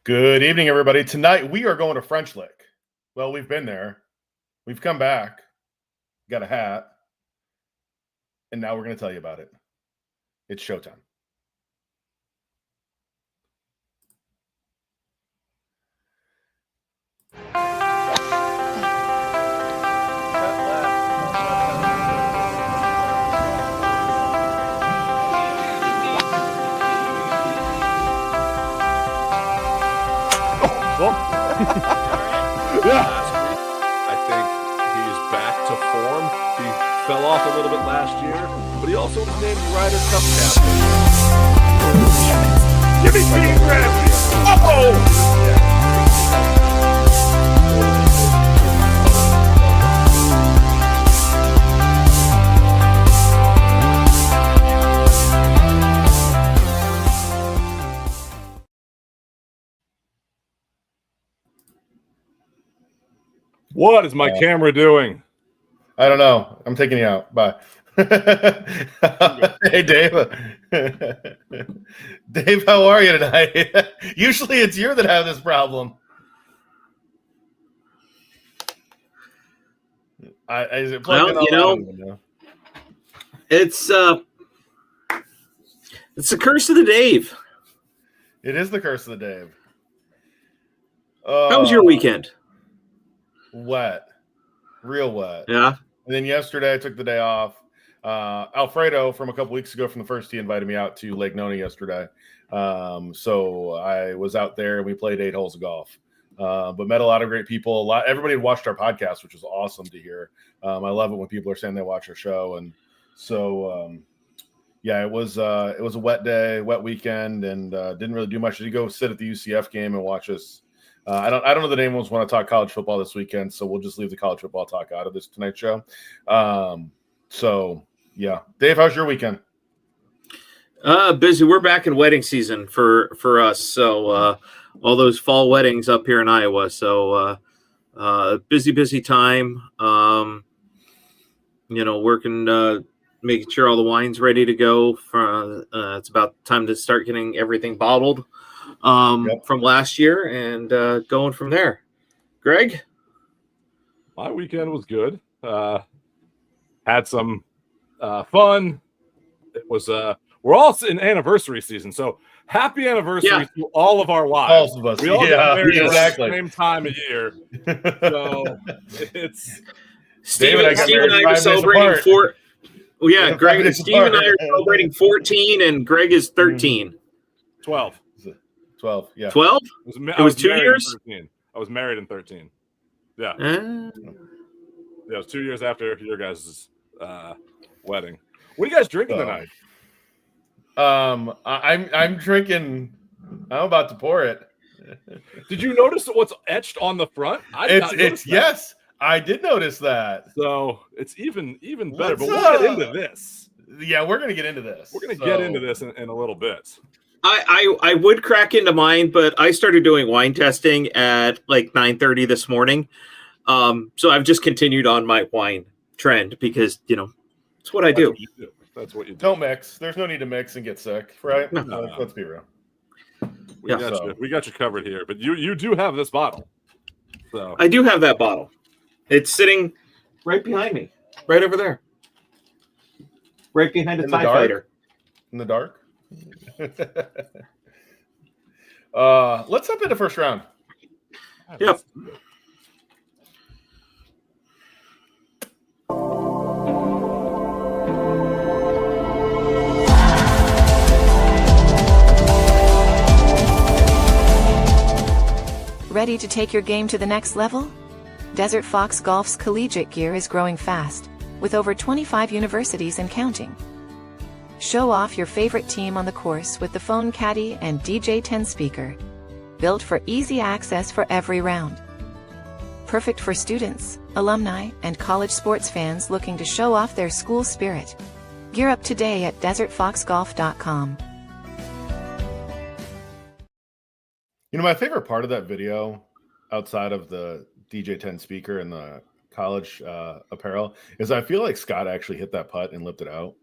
Good evening, everybody. Tonight we are going to French Lick. Well, we've been there. We've come back, got a hat, and now we're going to tell you about it. It's showtime. Yeah. I think he is back to form. He fell off a little bit last year, but he also was named Ryder Cup captain. Give me Peter Graham. What is my camera doing? I don't know. I'm taking you out. Bye. Hey, Dave. Dave, how are you tonight? Usually it's you that have this problem. Is it plugged in? It's the curse of the Dave. It is the curse of the Dave. How was your weekend? Wet. Real wet. Yeah. And then yesterday I took the day off. Alfredo from a couple weeks ago from the first tee invited me out to Lake Nona yesterday. So I was out there and we played 8 holes of golf. But met a lot of great people. Everybody had watched our podcast, which was awesome to hear. I love it when people are saying they watch our show. And so it was a wet day, wet weekend, and didn't really do much. Did go sit at the UCF game and watch us. I don't know that anyone want to talk college football this weekend, so we'll just leave the college football talk out of this tonight's show. Dave, how's your weekend? Busy. We're back in wedding season for us. So all those fall weddings up here in Iowa. So busy time. Working, making sure all the wine's ready to go. It's about time to start getting everything bottled from last year and going from there. Greg? My weekend was good. Had some fun. It was we're all in anniversary season, so happy anniversary to all of our wives. All of us. We all got married exactly. at the same time of year. So it's Steve and I are celebrating 4. Well, yeah, Greg, Steve and I are celebrating 14, and Greg is 13. 12. 12, yeah. 12? It was 2 years? I was married in 13. Yeah. It was 2 years after your guys' wedding. What are you guys drinking tonight? I'm drinking. I'm about to pour it. Did you notice what's etched on the front? Yes, I did notice that. So it's even better. But we'll get into this. Yeah, we're gonna get into this. We're gonna get into this in a little bit. I would crack into mine, but I started doing wine testing at like 9:30 this morning. So I've just continued on my wine trend because it's what I do. That's what you do. Don't mix. There's no need to mix and get sick, right? No. Let's be real. We got you covered here, but you do have this bottle. So I do have that bottle. It's sitting right behind me, right over there, right behind a TIE Fighter. In the dark. Let's hop into first round. Yep. Ready to take your game to the next level? Desert Fox Golf's collegiate gear is growing fast, with over 25 universities and counting. Show off your favorite team on the course with the Phone Caddy and DJ10 speaker, built for easy access for every round. Perfect for students, alumni, and college sports fans looking to show off their school spirit. Gear up today at desertfoxgolf.com. My favorite part of that video, outside of the DJ10 speaker and the college apparel, is I feel like Scott actually hit that putt and lipped it out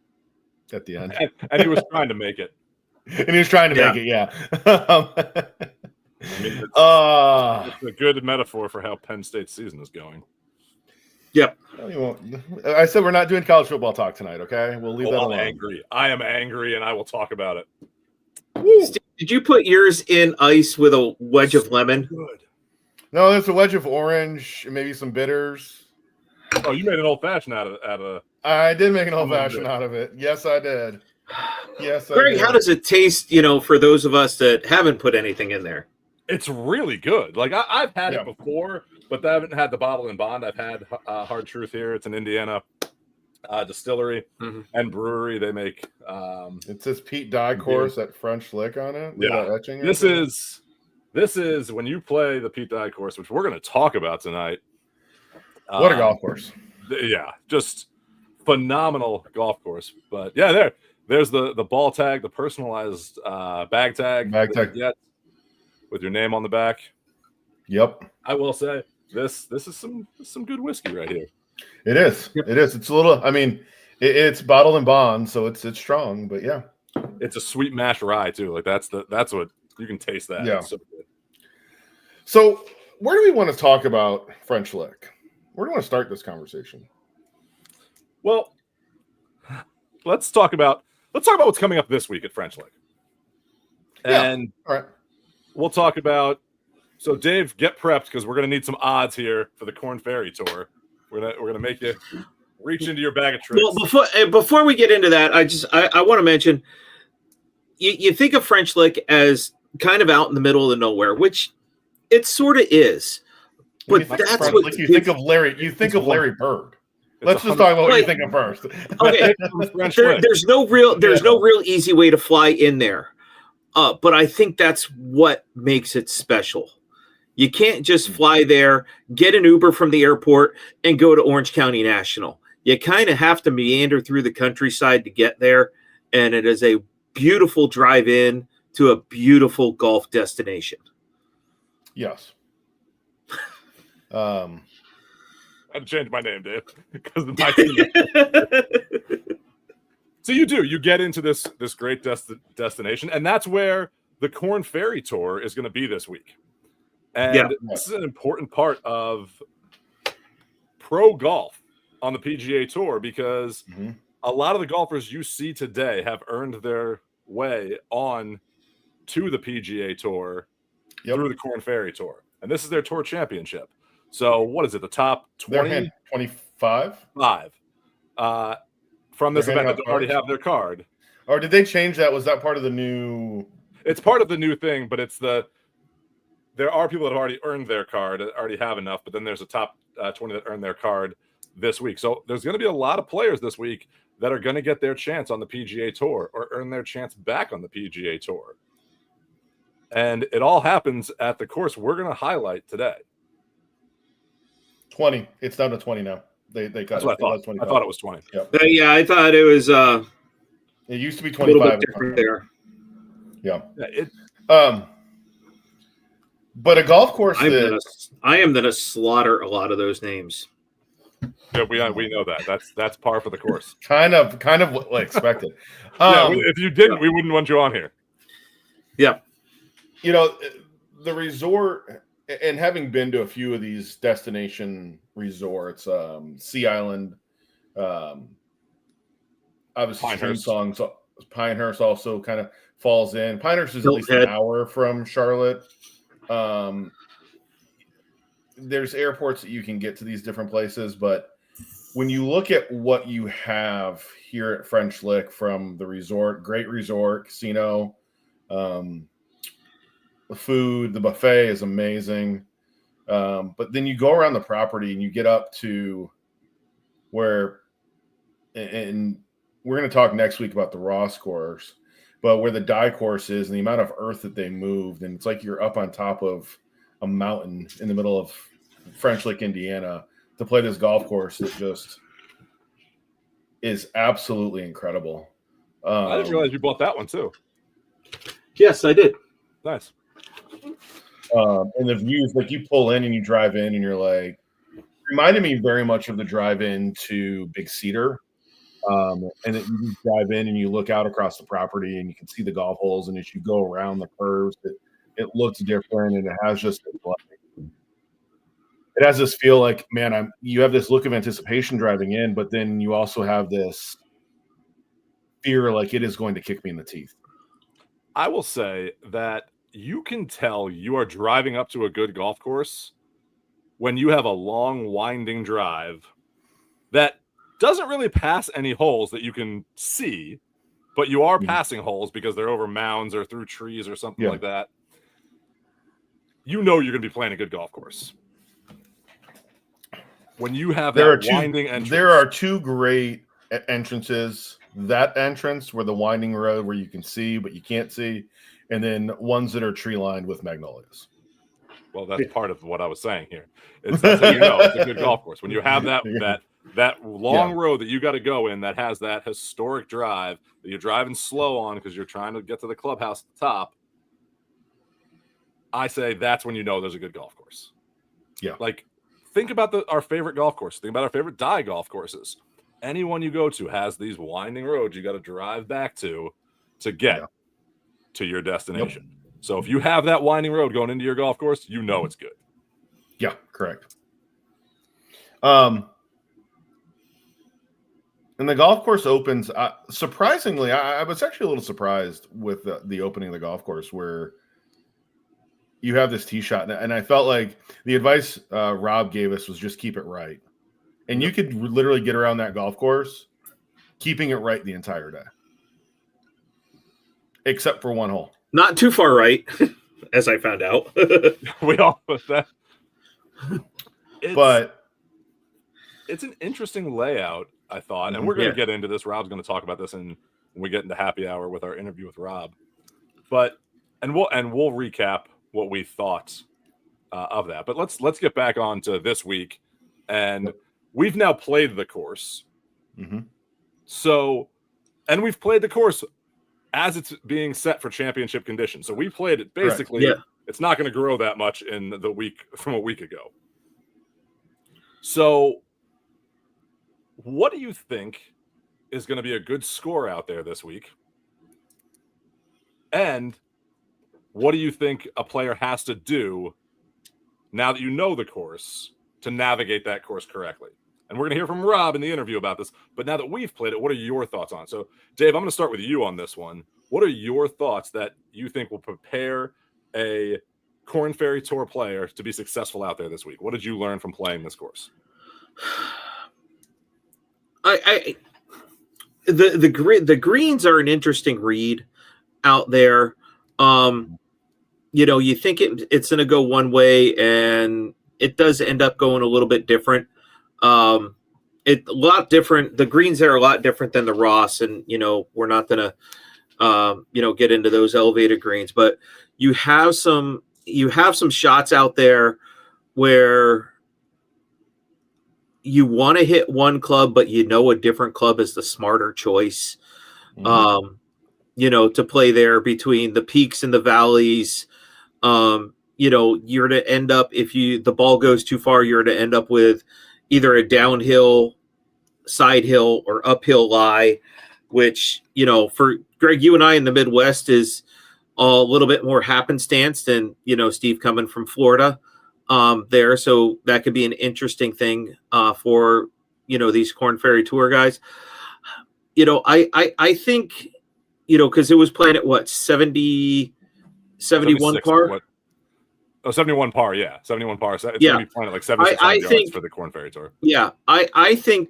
at the end. And he was trying to make it. And he was trying to make it, yeah. I mean, it's a good metaphor for how Penn State's season is going. Yep. I said we're not doing college football talk tonight, okay? We'll leave that alone. Angry. I am angry, and I will talk about it. Steve, did you put yours in ice with a wedge of lemon? Good. No, there's a wedge of orange, maybe some bitters. Oh, you made an old fashioned out of. I did make an old fashioned out of it. Yes, I did. Yes, Greg, how does it taste? For those of us that haven't put anything in there, it's really good. Like I've had it before, but I haven't had the bottle and bond. I've had Hard Truth here. It's an Indiana distillery and brewery. They make. It says Pete Dye course at French Lick on it. Yeah, this is when you play the Pete Dye course, which we're going to talk about tonight. What a golf course! Yeah, just phenomenal golf course. But yeah, there's the ball tag, the personalized bag tag with your name on the back. Yep. I will say this is some good whiskey right here. It is. It is. It's a little. I mean, it's bottled and bond, so it's strong. But yeah, it's a sweet mash rye too. Like that's what you can taste that. Yeah. It's so good. So where do we want to talk about French Lick? Where do we want to start this conversation? Well, let's talk about what's coming up this week at French Lick. And all right, we'll talk about. So Dave, get prepped because we're going to need some odds here for the Korn Ferry Tour. We're gonna make you reach into your bag of tricks. Well, before we get into that, I want to mention you think of French Lick as kind of out in the middle of nowhere, which it sort of is. But that's what you think of Larry. You think of Larry Bird. Let's just talk about what you think of first. Okay, there's no real easy way to fly in there, but I think that's what makes it special. You can't just fly there, get an Uber from the airport, and go to Orange County National. You kind of have to meander through the countryside to get there, and it is a beautiful drive-in to a beautiful golf destination. Yes. I'd change my name, Dave, because of my team. So you get into this great destination, and that's where the Korn Ferry Tour is going to be this week. And this is an important part of pro golf on the PGA Tour because a lot of the golfers you see today have earned their way on to the PGA Tour through the Korn Ferry Tour. And this is their tour championship. So what is it, the top 20? 25? 5 from this event that already have their card. Or did they change that? Was that part of the new? It's part of the new thing, but there are people that have already earned their card, that already have enough, but then there's a top 20 that earned their card this week. So there's going to be a lot of players this week that are going to get their chance on the PGA Tour or earn their chance back on the PGA Tour. And it all happens at the course we're going to highlight today. 20. It's down to 20 now. They cut That's it. what I thought. I thought it was 20. Yep. Yeah, I thought it was it used to be 25. a little bit different there. Yeah. But a golf course I am going to slaughter a lot of those names. Yeah, we know that. That's par for the course. kind of what expected. If you didn't, we wouldn't want you on here. Yeah. The resort, and having been to a few of these destination resorts, Sea Island, obviously Pinehurst also kind of falls in. Pinehurst is at least an hour from Charlotte. There's airports that you can get to these different places, but when you look at what you have here at French Lick from the resort, great resort, casino, the food, the buffet is amazing. But then you go around the property and you get up to where, and we're going to talk next week about the Ross course, but where the Dye course is and the amount of earth that they moved. And it's like you're up on top of a mountain in the middle of French Lick, Indiana, to play this golf course that just is absolutely incredible. I didn't realize you bought that one too. Yes, I did. Nice. And the views, like you pull in and you drive in and you're like, reminded me very much of the drive-in to Big Cedar. And you drive in and you look out across the property and you can see the golf holes. And as you go around the curves, it it looks different, and it has just it has this feel like, man, you have this look of anticipation driving in, but then you also have this fear like it is going to kick me in the teeth. I will say that you can tell you are driving up to a good golf course when you have a long, winding drive that doesn't really pass any holes that you can see, but you are passing holes because they're over mounds or through trees or something like that. You know you're going to be playing a good golf course. When you have that winding entrance. There are two great entrances. That entrance where the winding road where you can see but you can't see, and then ones that are tree lined with magnolias. Well, that's part of what I was saying here. That's how you know it's a good golf course. When you have that long road that you got to go in that has that historic drive that you're driving slow on because you're trying to get to the clubhouse at the top, I say that's when you know there's a good golf course. Yeah. Like, think about our favorite golf course. Think about our favorite die golf courses. Anyone you go to has these winding roads you got to drive back to get to your destination. Yep. So if you have that winding road going into your golf course, you know it's good. Yeah, correct. And the golf course opens, surprisingly, I was actually a little surprised with the opening of the golf course where you have this tee shot. And I felt like the advice Rob gave us was just keep it right. And you could literally get around that golf course keeping it right the entire day. Except for one hole. Not too far right, as I found out. We all put that. But it's an interesting layout, I thought. And we're going to get into this. Rob's going to talk about this when we get into happy hour with our interview with Rob. But we'll recap what we thought of that. But let's get back on to this week. And we've now played the course. Mm-hmm. So, and we've played the course as it's being set for championship conditions. So we played it basically. Yeah. It's not going to grow that much in the week from a week ago. So what do you think is going to be a good score out there this week? And what do you think a player has to do now that you know the course to navigate that course correctly? And we're going to hear from Rob in the interview about this. But now that we've played it, what are your thoughts on it? So, Dave, I'm going to start with you on this one. What are your thoughts that you think will prepare a Korn Ferry Tour player to be successful out there this week? What did you learn from playing this course? The greens are an interesting read out there. You think it's going to go one way, and it does end up going a little bit different. It's a lot different. The greens are a lot different than the Ross, and we're not going to get into those elevated greens, but you have some shots out there where you want to hit one club, but a different club is the smarter choice. Mm-hmm. To play there between the peaks and the valleys. You're to end up, if the ball goes too far, you're to end up with either a downhill, side hill, or uphill lie, which, for Greg, you and I in the Midwest is a little bit more happenstance than, Steve coming from Florida there. So that could be an interesting thing for, these Korn Ferry Tour guys. I think, because it was playing at 71 par? 71 par, yeah. 71 par. So it's going to be playing at like 76 yards for the Korn Ferry Tour. Yeah, I think,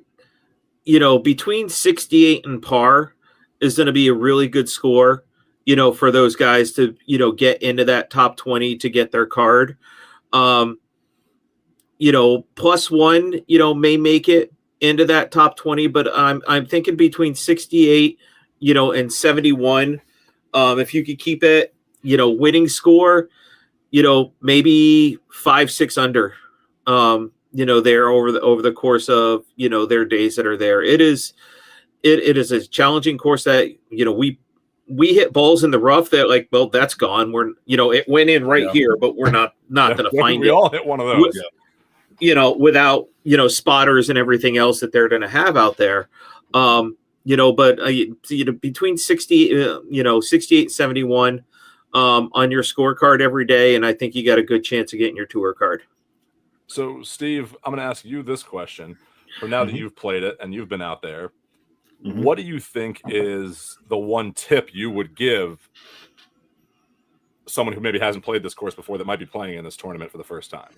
between 68 and par is going to be a really good score, for those guys to, get into that top 20 to get their card. +1, may make it into that top 20, but I'm thinking between 68, and 71. If you could keep it, winning score, maybe 5-6 under, there over the course of, their days that are there. It is a challenging course that, we hit balls in the rough that that's gone. We're, it went in here, but we're not going to find it. We all hit one of those, without, spotters and everything else that they're going to have out there. But between 68 and 71, on your scorecard every day, and I think you got a good chance of getting your tour card. So, Steve, I'm going to ask you this question. From now that you've played it and you've been out there, what do you think is the one tip you would give someone who maybe hasn't played this course before that might be playing in this tournament for the first time?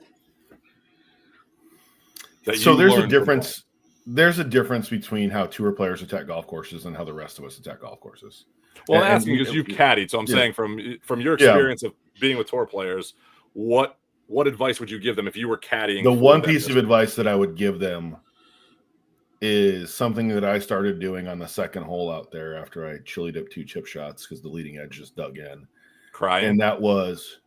So there's a difference. There's a difference between how tour players attack golf courses and how the rest of us attack golf courses. Well, I'm asking because you've caddied, so I'm saying from your experience of being with tour players, what advice would you give them if you were caddying? The one piece of advice that I would give them is something that I started doing on the second hole out there after I chili dipped 2 chip shots because the leading edge just dug in. Crying. And that was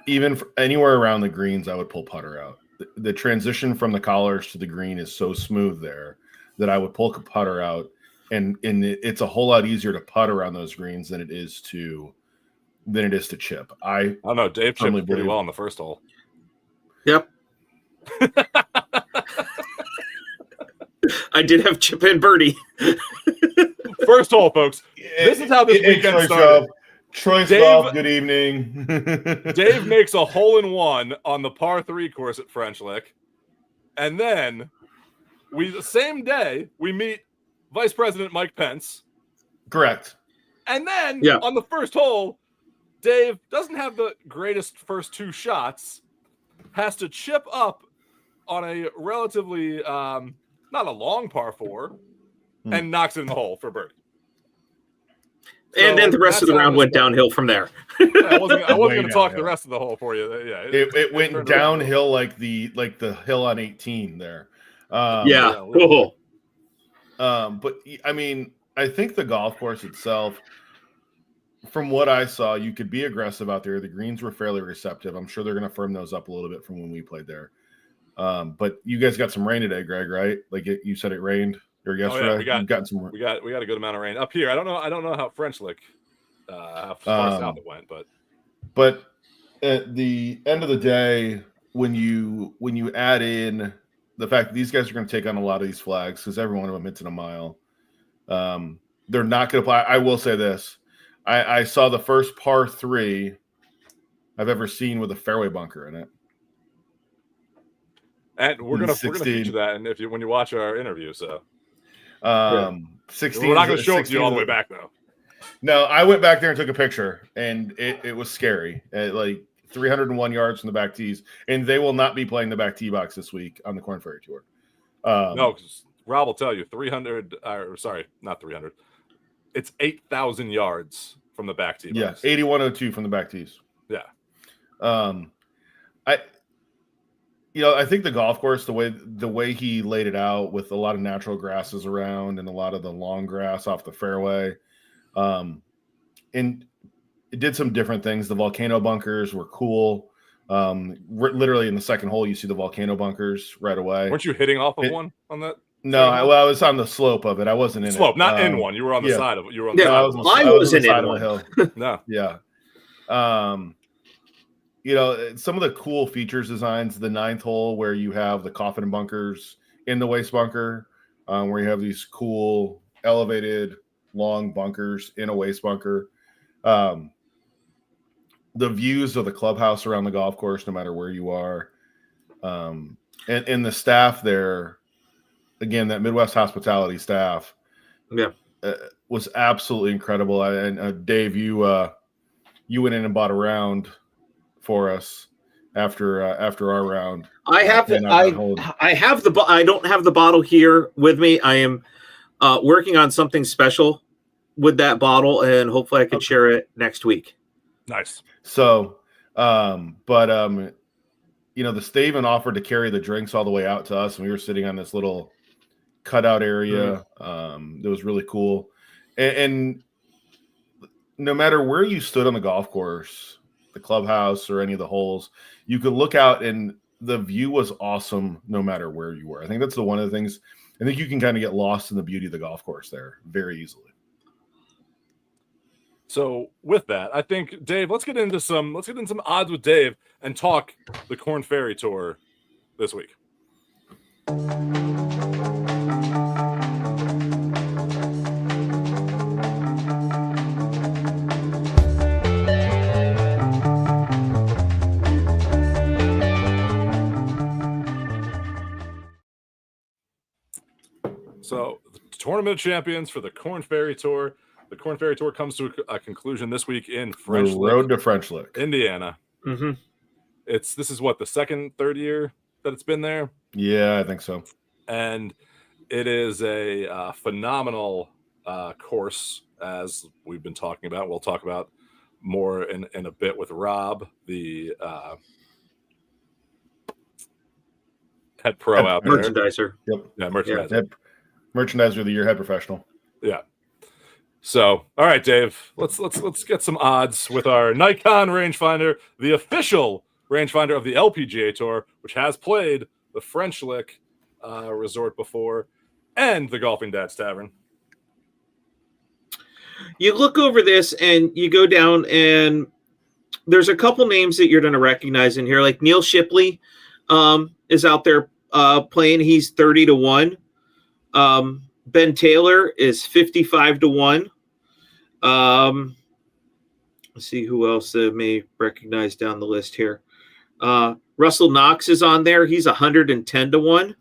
even anywhere around the greens, I would pull putter out. The transition from the collars to the green is so smooth there that I would pull a putter out, and it's a whole lot easier to putt around those greens than it is to chip. I don't know. Dave chipped pretty well on the first hole. Yep. I did have chip and birdie. First hole, folks. This is how this weekend started. Choice Golf, good evening. Dave makes a hole-in-one on the par 3 course at French Lick. And then the same day we meet Vice President Mike Pence. Correct. And then on the first hole, Dave doesn't have the greatest first 2 shots, has to chip up on a relatively not a long par 4 and knocks it in the hole for birdie. And then the rest of the round went downhill from there. I wasn't going to talk the rest of the hole for you. Yeah, it went downhill like the hill on 18 there. But I mean, I think the golf course itself, from what I saw, you could be aggressive out there. The greens were fairly receptive. I'm sure they're going to firm those up a little bit from when we played there. But you guys got some rain today, Greg, right? Like you said, it rained. Yesterday. We got a good amount of rain up here. I don't know how French Lick how far south it went, but at the end of the day, when you add in the fact that these guys are going to take on a lot of these flags because every one of them hits in a mile, they're not going to play. I will say this: I saw the first par 3 I've ever seen with a fairway bunker in it. And we're gonna feature that, and when you watch our interview, so 16. We're not gonna show it to you all the way back though. No, I went back there and took a picture, and it was scary. Like 301 yards from the back tees, and they will not be playing the back tee box this week on the Korn Ferry Tour. No, because Rob will tell you 300. Not 300. It's 8,000 yards from the back tee box. Yeah, 8102 from the back tees. Yeah. I think the golf course, the way he laid it out with a lot of natural grasses around and a lot of the long grass off the fairway, and it did some different things. The volcano bunkers were cool. Literally in the second hole, you see the volcano bunkers right away. Weren't you hitting off of one on that? No, I was on the slope of it. I wasn't in slope, it. not in one. You were on the side of it. You were on the side. I wasn't in the hill. No. Yeah. Some of the cool features designs, the 9th hole where you have the coffin bunkers in the waist bunker, where you have these cool elevated long bunkers in a waist bunker. The views of the clubhouse around the golf course, no matter where you are. And the staff there, again, that Midwest hospitality staff was absolutely incredible. And Dave, you went in and bought a round for us after our round. I don't have the bottle here with me. I am working on something special with that bottle, and hopefully I can share it next week. Nice. So, the Staven offered to carry the drinks all the way out to us, and we were sitting on this little cutout area. That was really cool. And no matter where you stood on the golf course, the clubhouse or any of the holes, you could look out and the view was awesome no matter where you were. I think that's one of the things. I think you can kind of get lost in the beauty of the golf course there very easily. So with that, I think Dave, let's get into some odds with Dave and talk the Korn Ferry Tour this week. Tournament of Champions for the Korn Ferry Tour. The Korn Ferry Tour comes to a conclusion this week in The road to French Lick, Indiana. Mm-hmm. This is what, the third year that it's been there? Yeah, I think so. And it is a phenomenal course, as we've been talking about. We'll talk about more in a bit with Rob, the head pro out there. Merchandiser. Yep. Yeah, merchandiser. Head merchandiser of the year, head professional. Yeah. So, all right, Dave, let's get some odds with our Nikon rangefinder, the official rangefinder of the LPGA Tour, which has played the French Lick resort before and the Golfing Dads Tavern. You look over this and you go down, and there's a couple names that you're going to recognize in here. Like Neil Shipley is out there playing. He's 30-1. Ben Taylor is 55-1. Let's see who else may recognize down the list here. Russell Knox is on there. He's 110-1.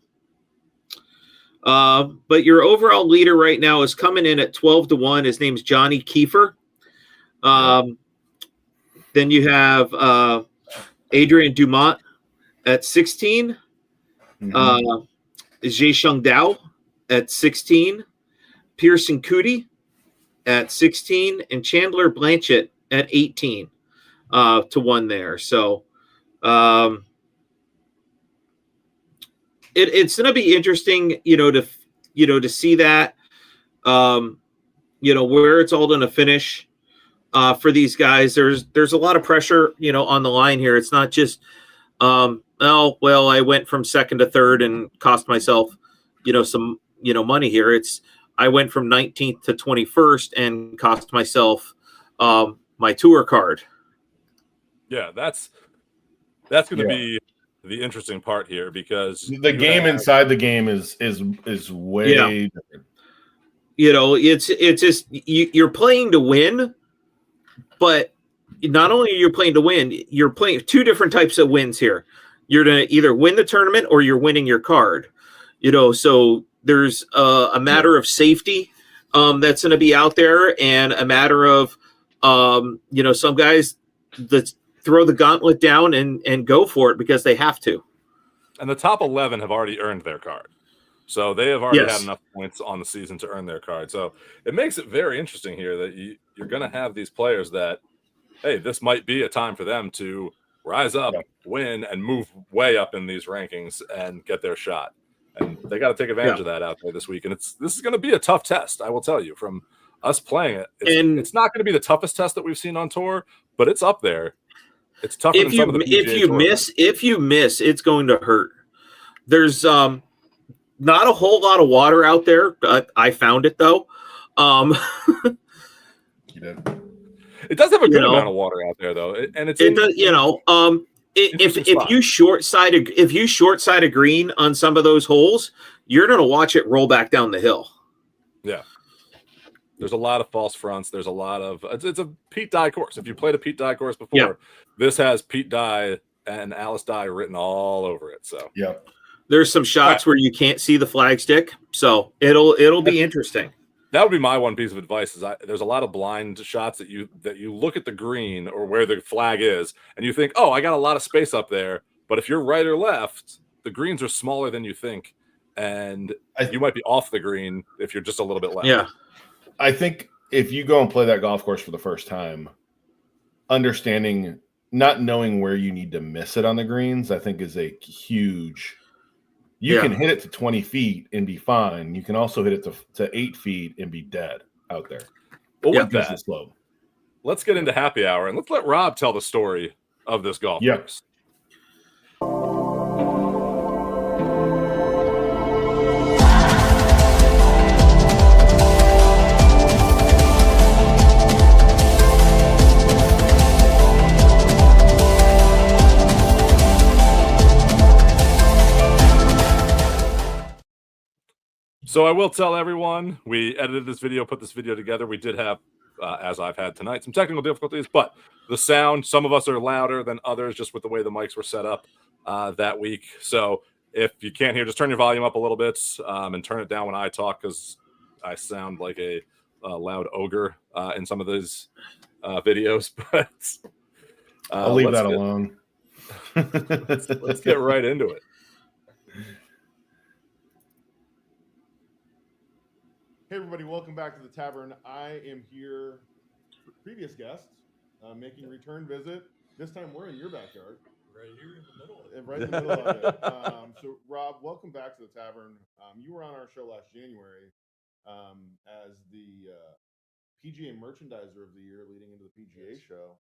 But your overall leader right now is coming in at 12-1. His name's Johnny Kiefer. Then you have Adrian Dumont at 16. Zhesheng Dao at 16. Pearson Cootie at 16. And Chandler Blanchett at 18 to 1 there. So it's going to be interesting, to see that, where it's all going to finish for these guys. There's a lot of pressure, on the line here. It's not just, I went from second to third and cost myself, some, money here. It's, I went from 19th to 21st and cost myself my tour card. Yeah, that's going to be the interesting part here, because the game inside the game is way different. It's just you're playing to win, but not only are you playing to win, you're playing two different types of wins here. You're going to either win the tournament or you're winning your card. So there's a matter of safety that's going to be out there, and a matter of some guys that throw the gauntlet down and go for it because they have to. And the top 11 have already earned their card. So they have already had enough points on the season to earn their card. So it makes it very interesting here that you're going to have these players that, hey, this might be a time for them to rise up, win, and move way up in these rankings and get their shot. And they got to take advantage of that out there this week. And this is going to be a tough test, I will tell you, from us playing it. It's not going to be the toughest test that we've seen on tour, but it's up there. It's tougher than some of the PGA Tour. If you miss, it's going to hurt. There's not a whole lot of water out there. I found it though. You did. It does have a good amount of water out there though, and it's if you short side a green on some of those holes, you're going to watch it roll back down the hill. Yeah. There's a lot of false fronts. There's a lot of it's a Pete Dye course. If you played a Pete Dye course before, this has Pete Dye and Alice Dye written all over it. So there's some shots where you can't see the flag stick, so it'll be interesting. That would be my one piece of advice. There's a lot of blind shots that you look at the green or where the flag is, and you think, oh, I got a lot of space up there. But if you're right or left, the greens are smaller than you think, and you might be off the green if you're just a little bit left. Yeah. I think if you go and play that golf course for the first time, understanding, not knowing where you need to miss it on the greens, I think is a huge. You can hit it to 20 feet and be fine. You can also hit it to 8 feet and be dead out there. Well, with that, let's get into happy hour and let's let Rob tell the story of this golf course. So I will tell everyone, we edited this video, put this video together. We did have, as I've had tonight, some technical difficulties, but the sound, some of us are louder than others just with the way the mics were set up that week. So if you can't hear, just turn your volume up a little bit and turn it down when I talk, because I sound like a loud ogre in some of those videos, but I'll leave that alone. let's get right into it. Hey everybody, welcome back to the Tavern. I am here, previous guest, making a return visit. This time we're in your backyard. Right here in the middle of it. Right in the middle of it. So Rob, welcome back to the Tavern. You were on our show last January as the PGA Merchandiser of the Year leading into the PGA show.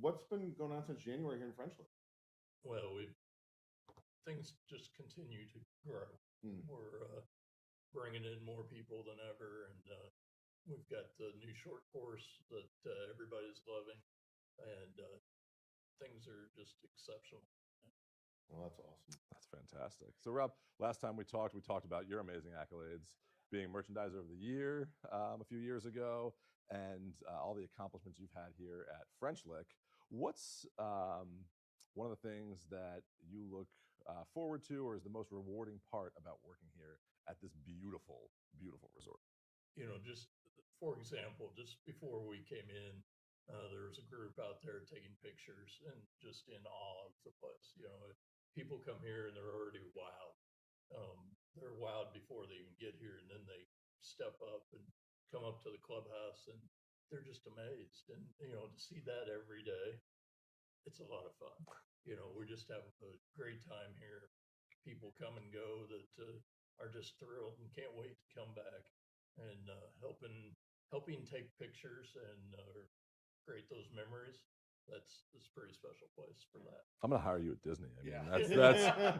What's been going on since January here in French Lick? Well, things just continue to grow. We're bringing in more people than ever, and we've got the new short course that everybody's loving, and things are just exceptional. Well, that's awesome. That's fantastic. So Rob, last time we talked about your amazing accolades, being Merchandiser of the Year a few years ago, and all the accomplishments you've had here at French Lick. What's one of the things that you look forward to, or is the most rewarding part about working here at this beautiful, beautiful resort? You know, just for example, just before we came in, there was a group out there taking pictures and just in awe of the place. You know, people come here and they're already wowed. They're wowed before they even get here, and then they step up and come up to the clubhouse and they're just amazed. And, you know, to see that every day, it's a lot of fun. You know, we're just having a great time here. People come and go that are just thrilled and can't wait to come back and helping take pictures and create those memories. It's a pretty special place for that. I'm gonna hire you at Disney. I mean,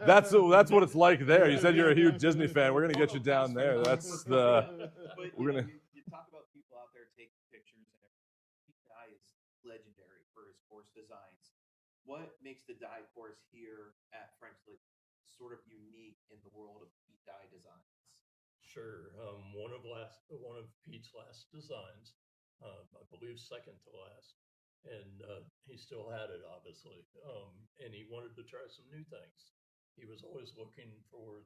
that's what it's like there. You said you're a huge Disney fan. We're gonna get you down there. That's the. But we're gonna. You talk about people out there taking pictures, and Pete Dye is legendary for his course designs. What makes the Dye course here at French Lick sort of unique in the world of Pete Dye designs? Sure. One of Pete's last designs, I believe second to last, and he still had it, obviously. And he wanted to try some new things. He was always looking for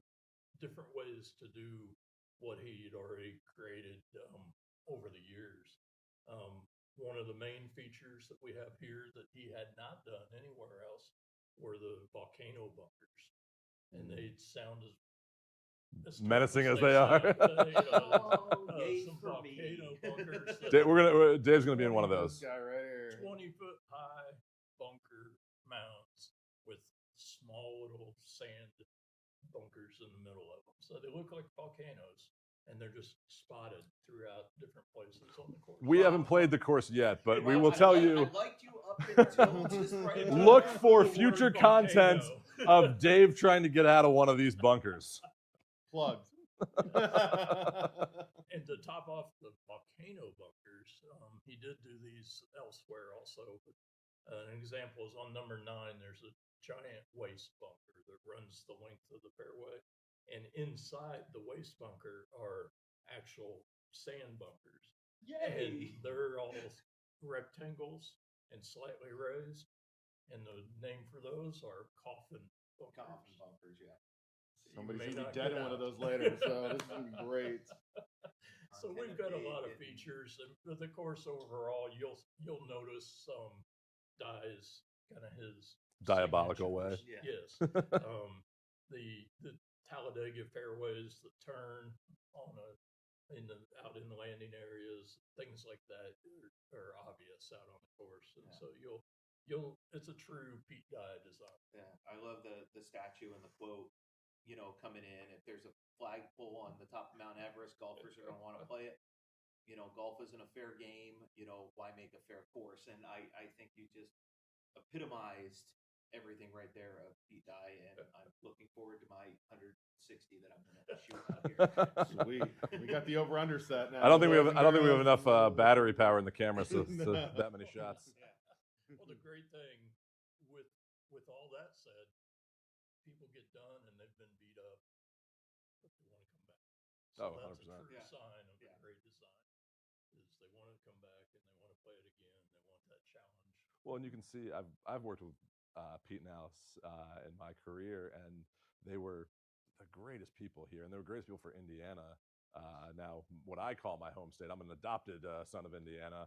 different ways to do what he had already created over the years. One of the main features that we have here that he had not done anywhere else were the volcano bunkers, and they sound as menacing as they are. Some volcano bunkers. Dave's gonna be in one of those. 20-foot high bunker mounds with small little sand bunkers in the middle of them, so they look like volcanoes. And they're just spotted throughout different places on the course. We haven't played the course yet, but we will tell you. I liked you up until just right now. Look for future content of Dave trying to get out of one of these bunkers. Plugged. And to top off the volcano bunkers, he did do these elsewhere also. But, an example is on number 9. There's a giant waste bunker that runs the length of the fairway. And inside the waste bunker are actual sand bunkers. Yay! And they're all rectangles and slightly raised. And the name for those are coffin bunkers. Coffin bunkers, yeah. Somebody's gonna be dead in one of those later, so this is gonna be great. So we've got a lot of features, and for the course overall, you'll notice Dye's kind of his Diabolical way. Yes. The Talladega fairways that turn on out in the landing areas, things like that are obvious out on the course, and so it's a true Pete Dye design. Yeah, I love the statue and the quote. You know, coming in, if there's a flagpole on the top of Mount Everest, golfers are going to want to play it. You know, golf isn't a fair game. You know, why make a fair course? And I think you just epitomized everything right there of Pete Dye, and I'm looking forward to my 160 that I'm going to shoot out here. Sweet. We got the over/under set now. I don't think we have enough battery power in the camera to that many shots. Yeah. Well, the great thing with all that said, people get done and they've been beat up, but they want to come back. So that's 100%. a true sign of a great design. Is they want to come back and they want to play it again. They want that challenge. Well, and you can see I've worked with Pete and Alice in my career, and they were the greatest people here, and they were greatest people for Indiana. Now, what I call my home state, I'm an adopted son of Indiana,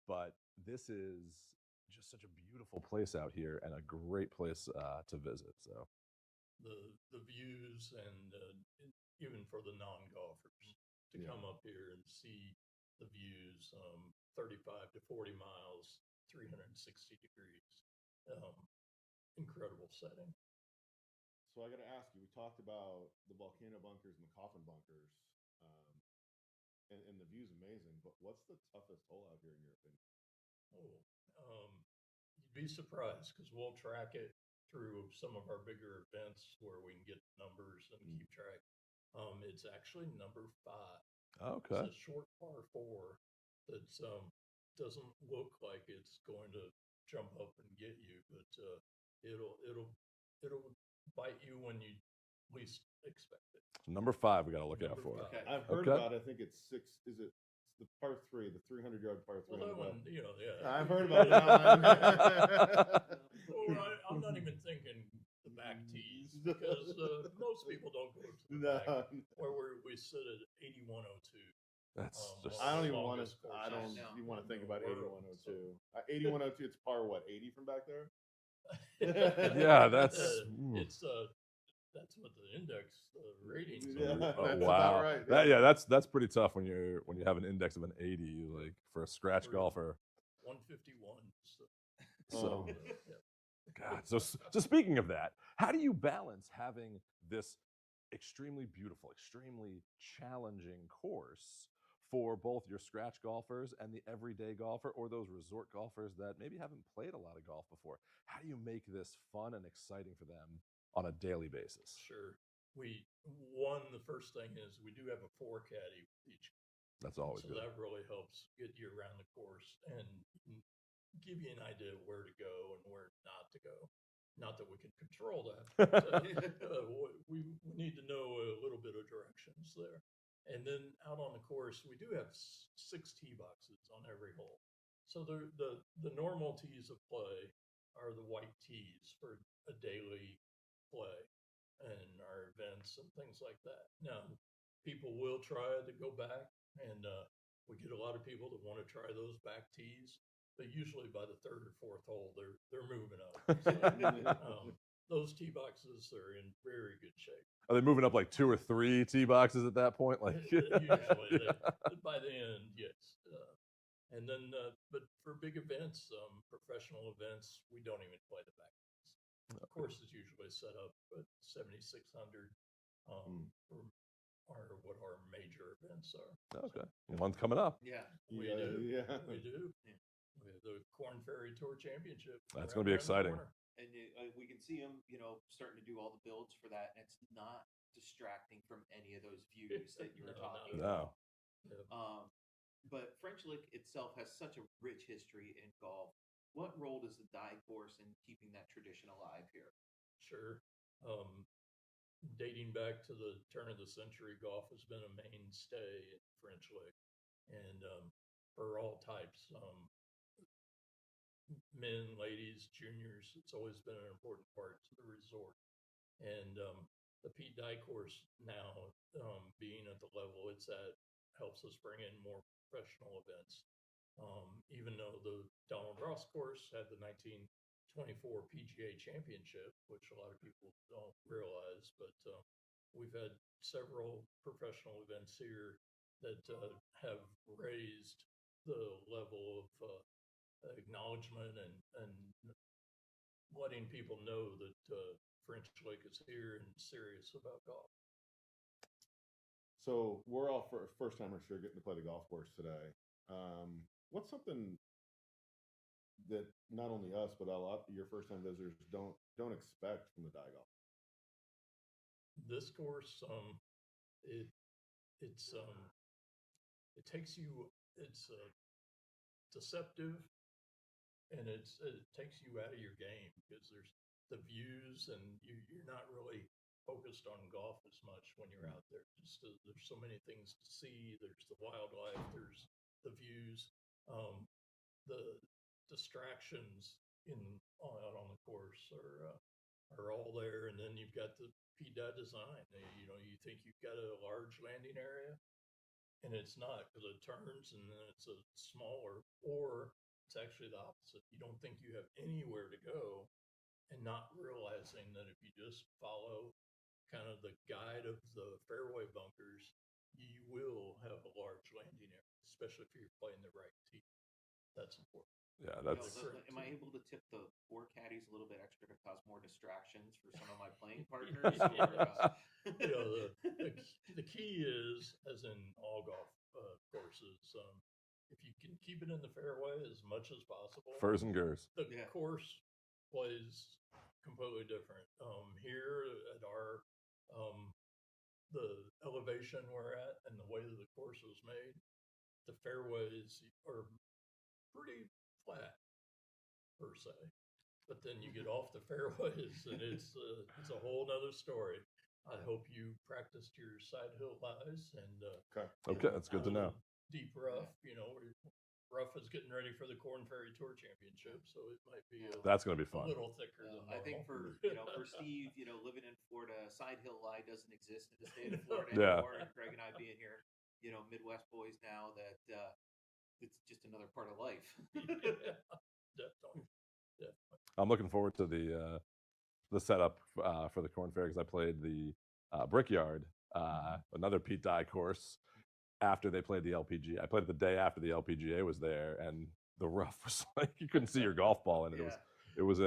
but this is just such a beautiful place out here and a great place to visit. So the views and even for the non-golfers to come up here and see the views, 35 to 40 miles, 360 degrees, incredible setting. So I got to ask you, we talked about the volcano bunkers and the coffin bunkers, and the view's amazing, but what's the toughest hole out here in your opinion? You'd be surprised because we'll track it through some of our bigger events where we can get numbers and keep track. It's actually number 5. okay, It's a short par 4 that doesn't look like it's going to jump up and get you, but it'll bite you when you least expect it. so number 5 we got to look out Number for. 5. Okay. I've heard Okay. about it. I think it's 6. Is it the par 3, the 300-yard par 3? Well, that one, yeah. I've heard about it. Well, I'm not even thinking the back tees because most people don't go to the back where we sit at 8102. That's just I don't even want longest to. course I don't in even want to think about the world. 8102. 8102. It's par what? 80 from back there. yeah, that's It's that's what the index ratings Yeah. are. oh, That's wow. about right, That, yeah. yeah, that's pretty tough when you have an index of an 80, like for a scratch True. golfer. 151. So, So, yeah. God. So speaking of that, how do you balance having this extremely beautiful, extremely challenging course for both your scratch golfers and the everyday golfer or those resort golfers that maybe haven't played a lot of golf before? How do you make this fun and exciting for them on a daily basis? Sure. The first thing is we do have a 4 caddy with each. That's always So good. that really helps get you around the course and give you an idea of where to go and where not to go. Not that we can control that. But, we need to know a little bit of directions there. And then out on the course, we do have 6 tee boxes on every hole. So the normal tees of play are the white tees for a daily play and our events and things like that. Now, people will try to go back, and we get a lot of people that want to try those back tees, but usually by the 3rd or 4th hole, they're moving up. So, those tee boxes are in very good shape. Are they moving up like 2 or 3 tee boxes at that point? Like Usually, by the end, yes. And then, but for big events, professional events, we don't even play the back tees. The course is usually set up at 7,600 are what our major events are. Okay, one's coming up. Yeah. We Yeah, do. yeah. We do. We have the Korn Ferry Tour Championship. That's right going to be around the exciting. corner. And we can see them, starting to do all the builds for that, and it's not distracting from any of those views that you were No, talking No. about. Yeah. But French Lick itself has such a rich history in golf. What role does the die course in keeping that tradition alive here? Sure. Dating back to the turn of the century, golf has been a mainstay in French Lick, and for all types, men, ladies, juniors. It's always been an important part to the resort, and the Pete Dye course now, being at the level it's at, helps us bring in more professional events. Even though the Donald Ross course had the 1924 PGA Championship, which a lot of people don't realize, but we've had several professional events here that have raised the level of acknowledgement and letting people know that French Lick is here and serious about golf. So we're all first timers here getting to play the golf course today. What's something that not only us but a lot of your first time visitors don't expect from the die golf? This course, it takes you. It's deceptive, and it takes you out of your game because there's the views, and you're not really focused on golf as much when you're out there. Just there's so many things to see. There's the wildlife. There's the views. The distractions out on the course are are all there, and then you've got the PDOT design. You think you've got a large landing area, and it's not, because it turns and then it's a smaller, or it's actually the opposite. You don't think you have anywhere to go, and not realizing that if you just follow kind of the guide of the fairway bunkers, you will have a large landing area, especially if you're playing the right tee. That's important. Yeah, You know, that's am I able to tip the four caddies a little bit extra to cause more distractions for some of my playing partners? The key is, as in all golf courses, if you can keep it in the fairway as much as possible. furs and gurs. The course plays completely different. Here at our the elevation we're at and the way that the course was made, the fairways are pretty flat per se, but then you get off the fairways and it's a whole nother story. I hope you practiced your side hill lies and Okay, that's good to know. Deep rough, rough is getting ready for the Korn Ferry Tour Championship, so it might be That's going to be fun. a little thicker than normal. I think for Steve, living in Florida, side hill lie doesn't exist in the state of Florida Yeah. anymore. And Greg and I being here, Midwest boys now, that it's just another part of life. Definitely. I'm looking forward to the setup for the Korn Ferry, because I played the Brickyard, another Pete Dye course, after they played the LPGA. I played it the day after the LPGA was there, and the rough was like you couldn't see your golf ball in it. It was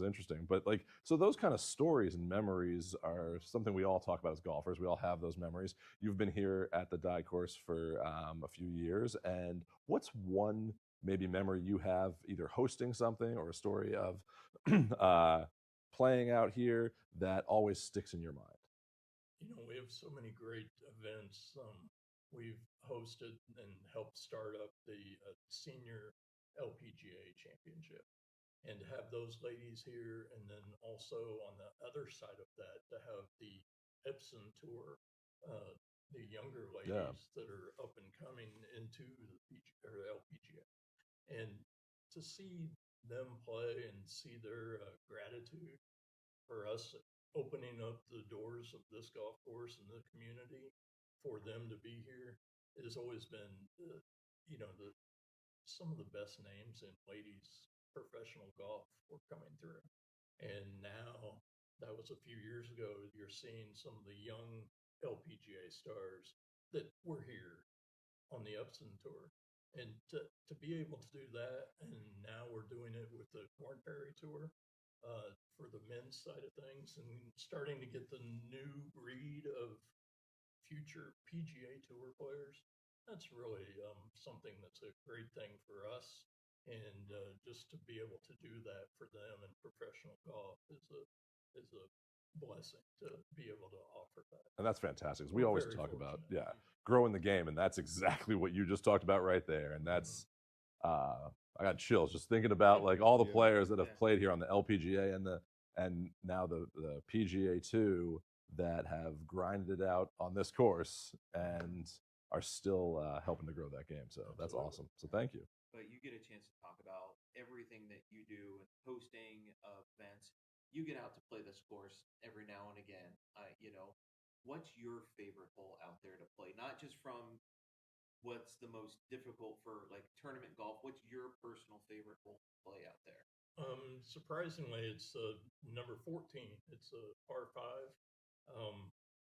interesting. But so those kind of stories and memories are something we all talk about as golfers. We all have those memories. You've been here at the Dye course for a few years, and what's one maybe memory you have, either hosting something or a story of playing out here, that always sticks in your mind? We have so many great events. We've hosted and helped start up the senior LPGA championship, and to have those ladies here, and then also on the other side of that, to have the Epson Tour, the younger ladies that are up and coming into the LPGA, and to see them play and see their gratitude for us opening up the doors of this golf course and the community for them to be here, it has always been, some of the best names in ladies professional golf were coming through. And now, that was a few years ago, you're seeing some of the young LPGA stars that were here on the Epson Tour. And to be able to do that, and now we're doing it with the Korn Ferry Tour for the men's side of things, and starting to get the new breed of future PGA Tour players. That's really something that's a great thing for us, and just to be able to do that for them in professional golf is a blessing to be able to offer that. And that's fantastic, because we always talk about growing the game, and that's exactly what you just talked about right there. And that's I got chills just thinking about all the players that have played here on the LPGA and now the PGA 2 that have grinded it out on this course and are still helping to grow that game. So that's awesome. So thank you. But you get a chance to talk about everything that you do and hosting events. You get out to play this course every now and again. What's your favorite hole out there to play? Not just from what's the most difficult for tournament golf. What's your personal favorite hole to play out there? Surprisingly, it's number 14. It's a par 5.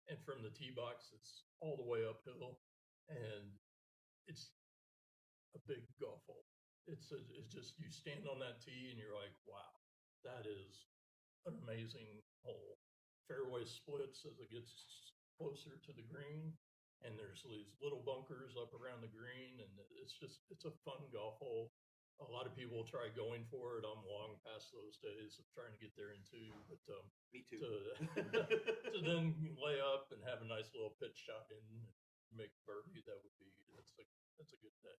And from the tee box, it's all the way uphill, and it's a big golf hole. It's just, you stand on that tee and you're like, wow, that is an amazing hole. Fairway splits as it gets closer to the green, and there's these little bunkers up around the green, and it's a fun golf hole. A lot of people try going for it. I'm long past those days of trying to get there in 2, but me too. To then lay up and have a nice little pitch shot in and make birdie, that's a good day.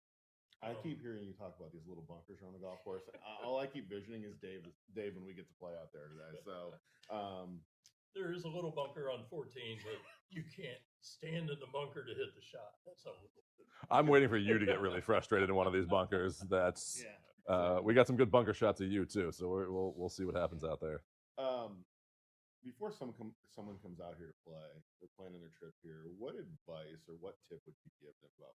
I keep hearing you talk about these little bunkers around the golf course. All I keep visioning is Dave when we get to play out there today. So there is a little bunker on 14, but you can't stand in the bunker to hit the shot. That's how little. I'm waiting for you to get really frustrated in one of these bunkers. That's we got some good bunker shots of you too. So we'll see what happens out there. before someone comes out here to play, they're planning their trip here. What advice or what tip would you give them about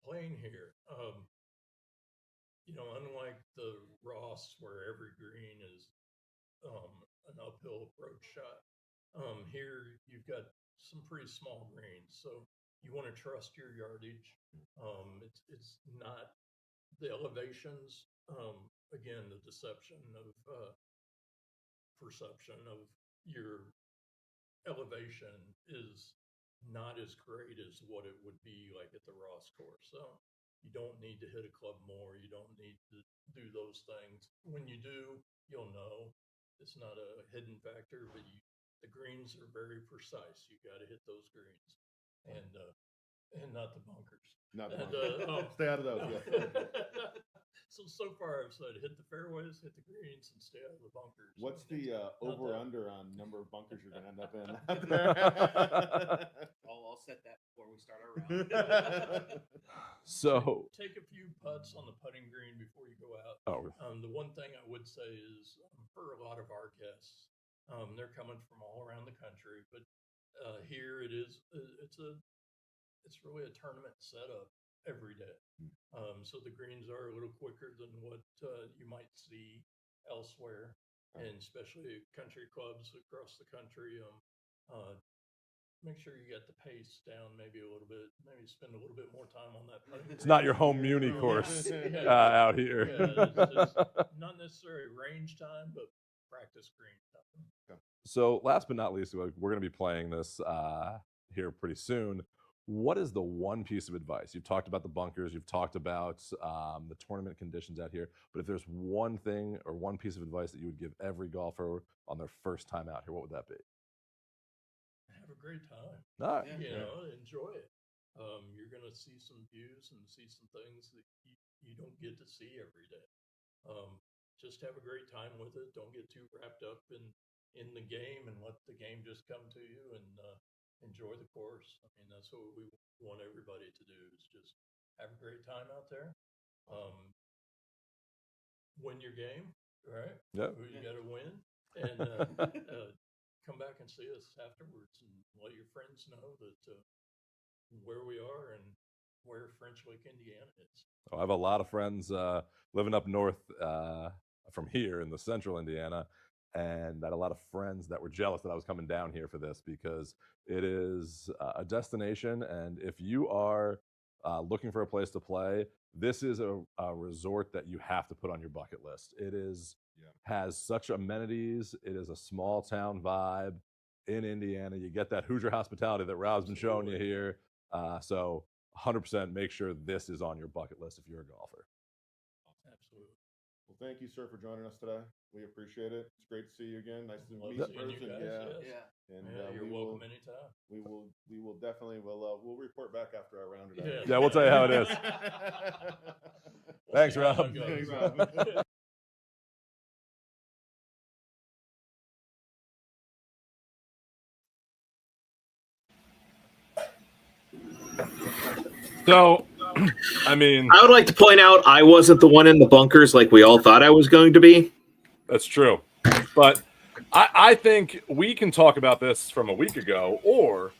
playing here? Unlike the Ross, where every green is an uphill approach shot, here you've got some pretty small greens, so you want to trust your yardage. It's not the elevations. Again, the deception of perception of your elevation is not as great as what it would be like at the Ross course. So you don't need to hit a club more. You don't need to do those things. When you do, you'll know. It's not a hidden factor, but the greens are very precise. You got to hit those greens, and not the bunkers. Not the bunkers. Stay out of those. Yeah. So far I've said hit the fairways, hit the greens, and stay out of the bunkers. What's the over/under on number of bunkers you're going to end up in? I'll set that before we start our round. So take a few putts on the putting green before you go out. Oh. The one thing I would say is for a lot of our guests, they're coming from all around the country, but here it's really a tournament setup every day. So the greens are a little quicker than what you might see elsewhere, and especially country clubs across the country. Make sure you get the pace down maybe a little bit, maybe spend a little bit more time on that. It's not your home Muni course out here. It's not necessarily range time, but practice green time. So last but not least, we're going to be playing this here pretty soon. What is the one piece of advice? You've talked about the bunkers, you've talked about the tournament conditions out here, but if there's one thing or one piece of advice that you would give every golfer on their first time out here, what would that be? Have a great time. All right. Enjoy it. You're going to see some views and see some things that you don't get to see every day. Just have a great time with it. Don't get too wrapped up in the game and let the game just come to you, and enjoy the course. I mean, that's what we want everybody to do, is just have a great time out there. Win your game, right? Yeah. You got to win, and come back and see us afterwards, and let your friends know that where we are and where French Lake, Indiana is. I have a lot of friends living up north from here in the central Indiana, and I had a lot of friends that were jealous that I was coming down here for this, because it is a destination, and if you are looking for a place to play, this is a resort that you have to put on your bucket list. It is has such amenities. It is a small town vibe in Indiana. You get that Hoosier hospitality that Rob's been showing you here. So 100% make sure this is on your bucket list if you're a golfer. Absolutely. Well, thank you, sir, for joining us today. We appreciate it. It's great to see you again. Nice to meet Love in seeing person. you guys, yes. And You're welcome anytime. We will definitely we'll report back after our round today. Yeah, we'll tell you how it is. Thanks, Rob. Thanks, Rob. So, I mean, I would like to point out I wasn't the one in the bunkers like we all thought I was going to be. That's true. But I think we can talk about this from a week ago, or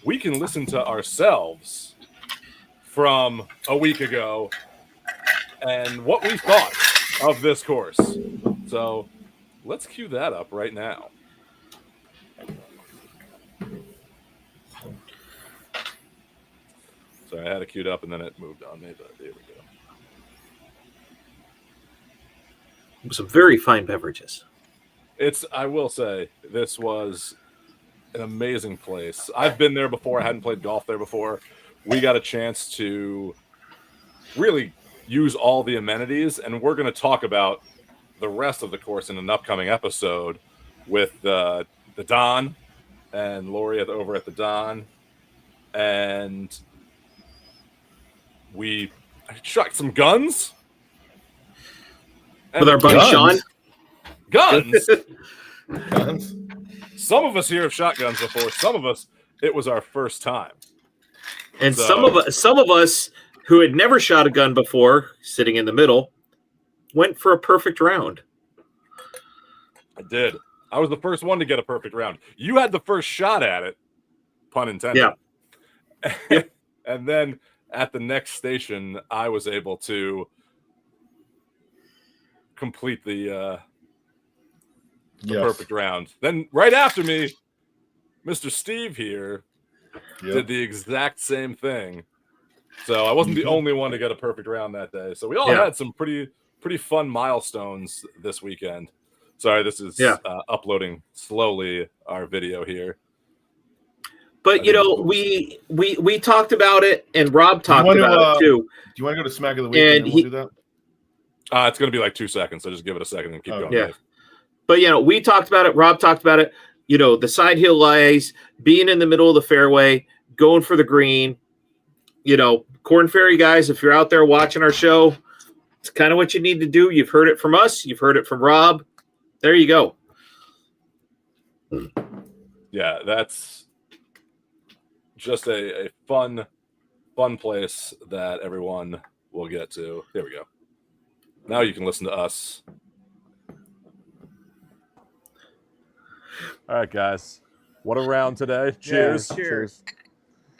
we can listen to ourselves from a week ago and what we thought of this course. So let's cue that up right now. Sorry, I had it queued up and then it moved on me, but there we go. Some very fine beverages. I will say, this was an amazing place. I've been there before. I hadn't played golf there before. We got a chance to really use all the amenities, and we're going to talk about the rest of the course in an upcoming episode with the Don and Lori over at the Don. And we shot some guns. With our buddy Sean? Guns. Guns. Some of us here have shot guns before. Some of us, it was our first time. And some of us who had never shot a gun before, sitting in the middle, went for a perfect round. I did. I was the first one to get a perfect round. You had the first shot at it, pun intended. Yeah. And then at the next station, I was able to complete the perfect round. Then right after me, Mr. Steve here did the exact same thing. So I wasn't the only one to get a perfect round that day. So we all had some pretty fun milestones this weekend. Sorry, this is uploading slowly our video here. But we talked about it, and Rob talked about it too. Do you want to go to Smack of the Week and then we'll do that? It's going to be like 2 seconds, so just give it a second and keep going. Yeah. But, we talked about it. Rob talked about it. The side hill lies, being in the middle of the fairway, going for the green. Korn Ferry guys, if you're out there watching our show, it's kind of what you need to do. You've heard it from us. You've heard it from Rob. There you go. Yeah, that's just a fun place that everyone will get to. There we go. Now you can listen to us. All right, guys. What a round today. Cheers. Yeah, cheers.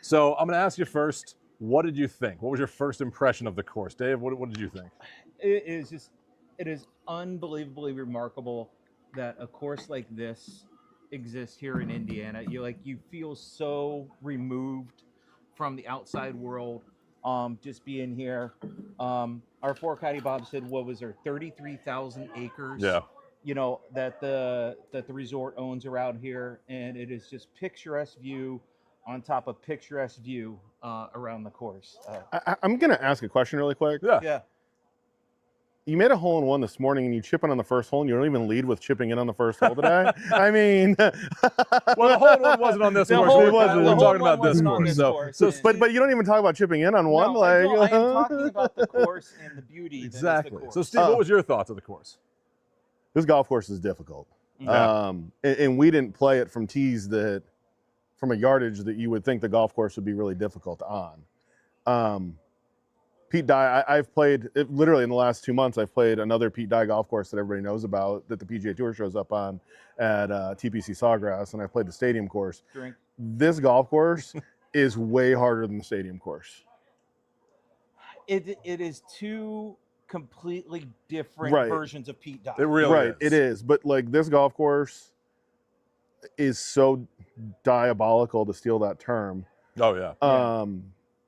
So I'm going to ask you first, what did you think? What was your first impression of the course? Dave, what did you think? It is unbelievably remarkable that a course like this exists here in Indiana. You feel so removed from the outside world, just being here. Our four caddy Bob said, what was there, 33,000 acres? Yeah. That the resort owns around here, and it is just picturesque view on top of picturesque view around the course. I'm going to ask a question really quick. Yeah. You made a hole in one this morning and you chip in on the first hole and you don't even lead with chipping in on the first hole today. I mean, well, the hole in one wasn't on this course. We're talking about this course. But you don't even talk about chipping in on one. No, I am talking about the course and the beauty. Exactly. That is the course. So, Steve, what was your thoughts of the course? This golf course is difficult. Yeah. And we didn't play it from tees from a yardage that you would think the golf course would be really difficult on. Pete Dye, I've played, literally in the last 2 months, I've played another Pete Dye golf course that everybody knows about, that the PGA Tour shows up on at TPC Sawgrass, and I've played the stadium course. This golf course is way harder than the stadium course. It is two completely different versions of Pete Dye. It really is. It is. But this golf course is so diabolical, to steal that term. Oh, yeah.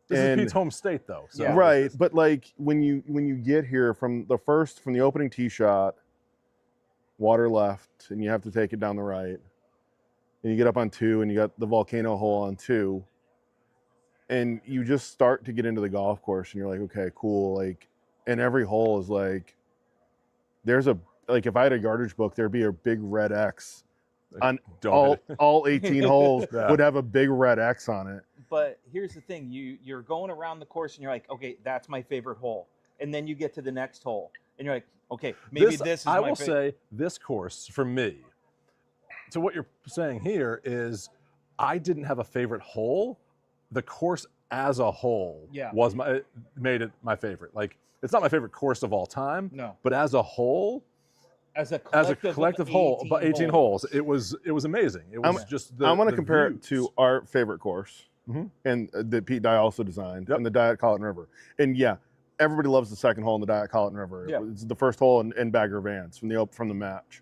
This is Pete's home state, though. So. Yeah. Right, but when you get here from the opening tee shot, water left, and you have to take it down the right, and you get up on 2, and you got the volcano hole on 2, and you just start to get into the golf course, and you're like, okay, cool, and every hole is there's if I had a yardage book, there'd be a big red X on all 18 holes would have a big red X on it. But here's the thing, you're going around the course and you're like, okay, that's my favorite hole. And then you get to the next hole and you're like, okay, maybe this is I will say this course for me, to what you're saying here is I didn't have a favorite hole. The course as a whole made it my favorite. It's not my favorite course of all time, but as a whole, as a collective whole, about 18 holes, it was amazing. It was I want to compare it to our favorite course. And that Pete Dye also designed, and the Dye at Colleton River. And everybody loves the second hole in the Dye at Colleton River. Yeah. It's the first hole in Bagger Vance from the match,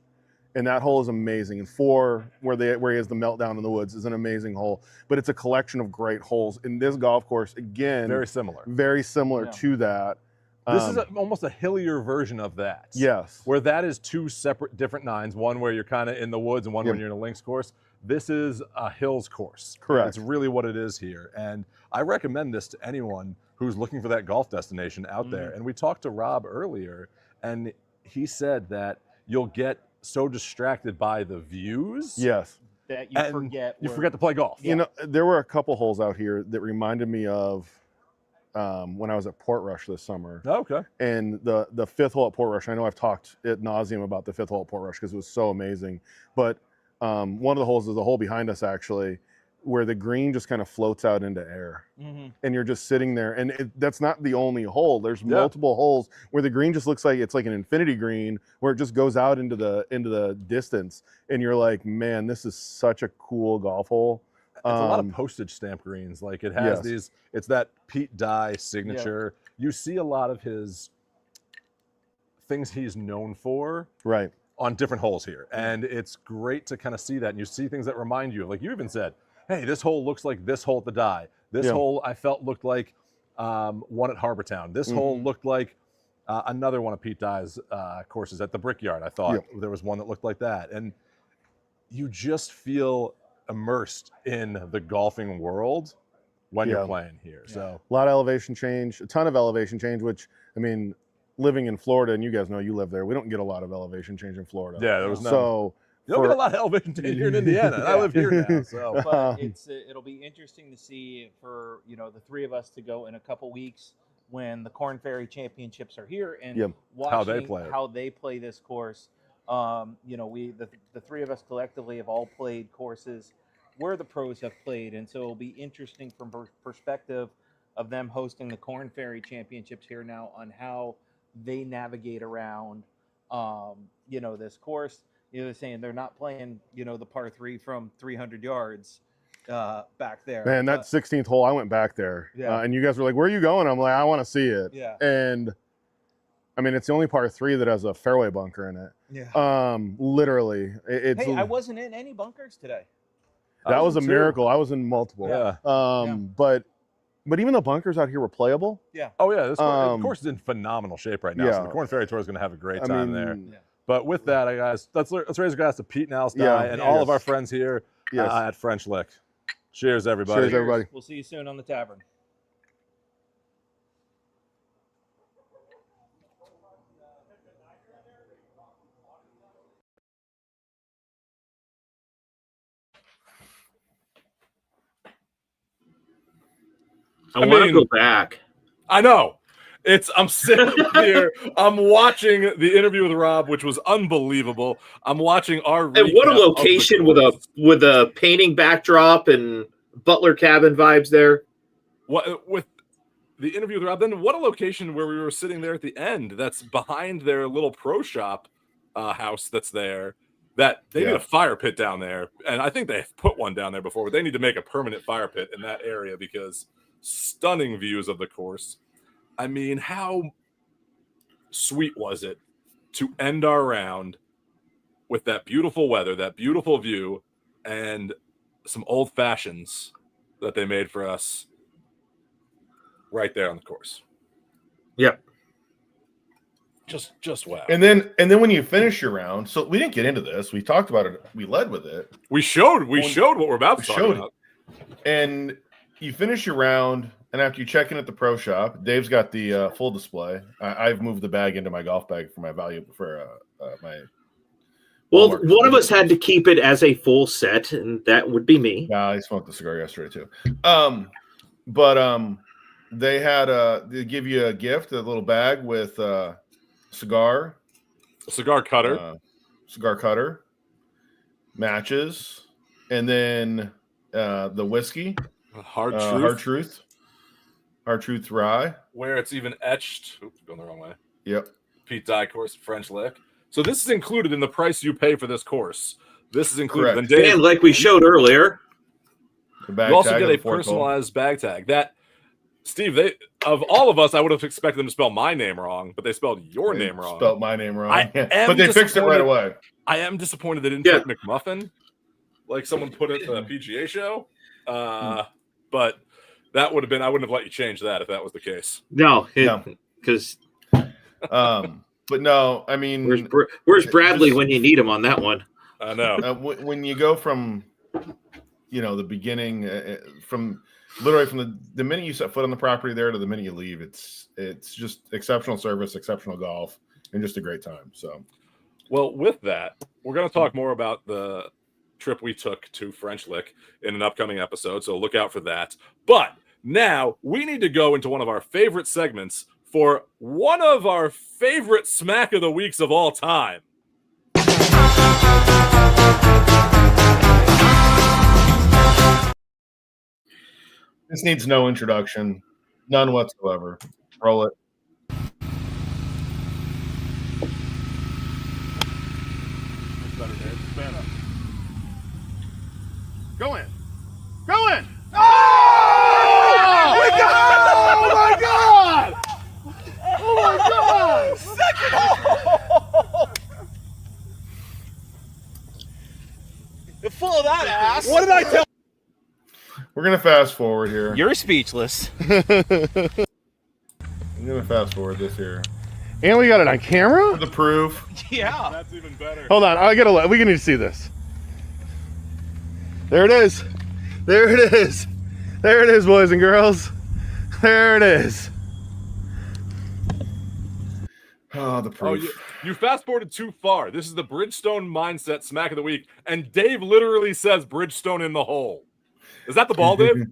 and that hole is amazing. And 4, where he has the meltdown in the woods, is an amazing hole. But it's a collection of great holes. In this golf course, again, very similar to that. This is almost a hillier version of that. Yes, where that is 2 separate different nines. One where you're kind of in the woods, and one when you're in a links course. This is a hills course. Correct. It's really what it is here. And I recommend this to anyone who's looking for that golf destination out there. And we talked to Rob earlier, and he said that you'll get so distracted by the views. Yes. That you forget to play golf. There were a couple holes out here that reminded me of when I was at Portrush this summer. Okay. And the 5th hole at Portrush, I know I've talked ad nauseum about the 5th hole at Portrush because it was so amazing. But one of the holes is the hole behind us, actually. where the green just kind of floats out into air, Mm-hmm. and you're just sitting there. And that's not the only hole. There's multiple holes where the green just looks like it's like an infinity green, where it just goes out into the distance, and you're like, man, this is such a cool golf hole. It's a lot of postage stamp greens. Like it has these. It's that Pete Dye signature. You see a lot of his things he's known for, right, on different holes here, and it's great to kind of see that. And you see things that remind you of, like you even said, hey, this hole looks like this hole at the Dye. This hole I felt looked like one at Harbortown. This hole looked like another one of Pete Dye's courses at the Brickyard. I thought there was one that looked like that. And you just feel immersed in the golfing world when you're playing here. So a lot of elevation change, a ton of elevation change, which, I mean, living in Florida, and you guys know you live there, we don't get a lot of elevation change in Florida. Yeah, there was no. So you don't get a lot of elevation change here in Indiana. I live here now, so. But it'll be interesting to see for the three of us to go in a couple weeks when the Korn Ferry Championships are here and watching how they play this course. The three of us collectively have all played courses where the pros have played, and so it'll be interesting from perspective of them hosting the Korn Ferry Championships here now on how they navigate around this course. They're saying they're not playing the par 3 from 300 yards back there. Man, that 16th hole, I went back there, and you guys were like, where are you going? I'm like, I want to see it. And I mean, it's the only par 3 that has a fairway bunker in it. Literally, hey, I wasn't in any bunkers today. That was a miracle. I was in multiple. But even the bunkers out here were playable. Oh yeah, this course is in phenomenal shape right now. So the Korn Ferry Tour is going to have a great time there. But with that, guys, let's raise a glass to Pete and Alice Dye and all of our friends here at French Lick. Cheers, everybody. Cheers, everybody. We'll see you soon on the Tavern. I want to go back. I know. I'm sitting here. I'm watching the interview with Rob, which was unbelievable. I'm watching our and what a location with a painting backdrop and Butler cabin vibes there. What with the interview with Rob? Then what a location where we were sitting there at the end. That's behind their little pro shop house. That's there. That they need a fire pit down there, and I think they've put one down there before. But they need to make a permanent fire pit in that area because stunning views of the course. I mean, how sweet was it to end our round with that beautiful weather, that beautiful view, and some old fashions that they made for us right there on the course. Yep. Just wow. And then when you finish your round, so we didn't get into this. We talked about it. We led with it. We showed what we're about to talk about. And you finish your round. And after you check in at the pro shop, Dave's got the full display. I've moved the bag into my golf bag for my value for my. Well, one of us had to keep it as a full set, and that would be me. Yeah, I smoked the cigar yesterday too. But they had they give you a gift, a little bag with cigar, a cigar cutter, matches, and then the whiskey, Hard Truth Rye, where it's even etched. Oops, going the wrong way. Yep. Pete Dye course, French Lick. So this is included in the price you pay for this course. This is included. Correct. And like we showed earlier, you also get a personalized bag tag. That Steve, of all of us, I would have expected them to spell my name wrong, but they spelled your name wrong. Spelled my name wrong. But they fixed it right away. I am disappointed they didn't put McMuffin, like someone put it at the PGA show. But that would have been. I wouldn't have let you change that if that was the case. No, because. But no, I mean, where's Bradley when you need him on that one? I know. When you go from, the beginning, from literally the minute you set foot on the property there to the minute you leave, it's just exceptional service, exceptional golf, and just a great time. So, well, with that, we're going to talk more about the trip we took to French Lick in an upcoming episode. So look out for that. But now we need to go into one of our favorite segments for one of our favorite Smack of the Weeks of all time. This needs no introduction. None whatsoever. Roll it. Go in. Go in. Oh! We got it! Oh my God! Oh my God! Second hole! Full of that ass. What did I tell? We're gonna fast forward here. You're speechless. I'm gonna fast forward this here And we got it on for camera? the proof. Yeah. That's even better. Hold on, we need to see this. There it is. There it is. There it is, boys and girls. There it is. Oh, the Oh, proof. you fast forwarded too far. This is the Bridgestone Mindset Smack of the Week, and Dave literally says Bridgestone in the hole. Is that the ball, Dave?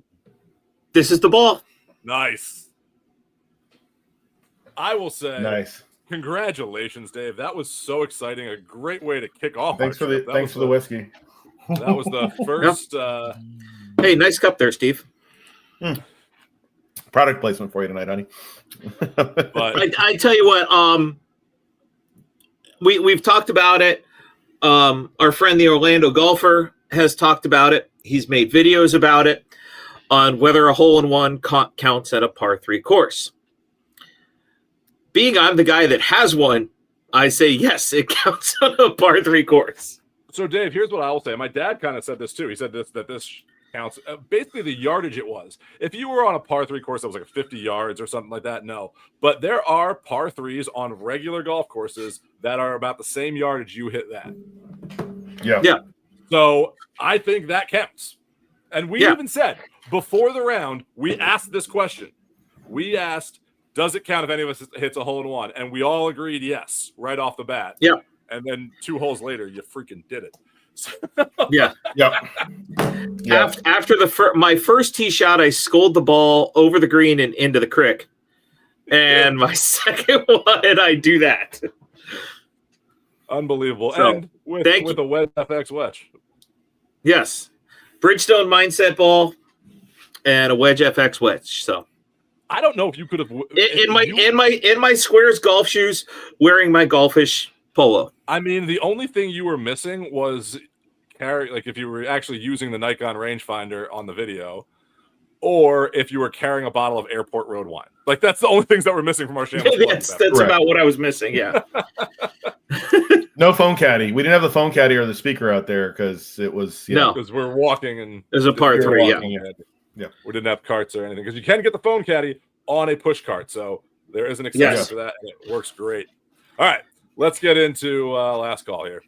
This is the ball. Nice. I will say, Nice. congratulations, Dave. That was so exciting. A great way to kick off. Thanks for our trip. the whiskey. That was the first. Hey, nice cup there, Steve. Product placement for you tonight, honey. But I tell you what, we've talked about it. Our friend the Orlando golfer has talked about it. He's made videos about it on whether a hole-in-one counts at a par 3 course. Being I'm the guy that has one, I say yes, it counts on a par 3 course. so, Dave, here's what I will say. My dad kind of said this too. He said this counts basically the yardage it was. If you were on a par 3 course that was like 50 yards or something like that, no. But there are par 3s on regular golf courses that are about the same yardage you hit that. Yeah. Yeah. So I think that counts. And we Yeah. even said before the round, we asked this question. We asked, does it count if any of us hits a hole-in-one? And we all agreed yes, right off the bat. Yeah. And then 2 holes later, you freaking did it. Yeah. Yep. Yeah. After my first tee shot, I sculled the ball over the green and into the creek. And my second one, I do that. Unbelievable. So, and with thank a Wedge FX wedge. Yes. Bridgestone Mindset ball and a Wedge FX wedge. So I don't know if you could have in my Squares golf shoes, wearing my golfish polo. I mean, the only thing you were missing was if you were actually using the Nikon rangefinder on the video, or if you were carrying a bottle of airport road wine. Like, that's the only things that were missing from our channel. That's about what I was missing. Yeah. No phone caddy. We didn't have the phone caddy or the speaker out there because it was because we're walking and there's a par 3. Yeah. Yeah. We didn't have carts or anything because you can get the phone caddy on a push cart. So there is an exception for that, and it works great. All right, let's get into last call here.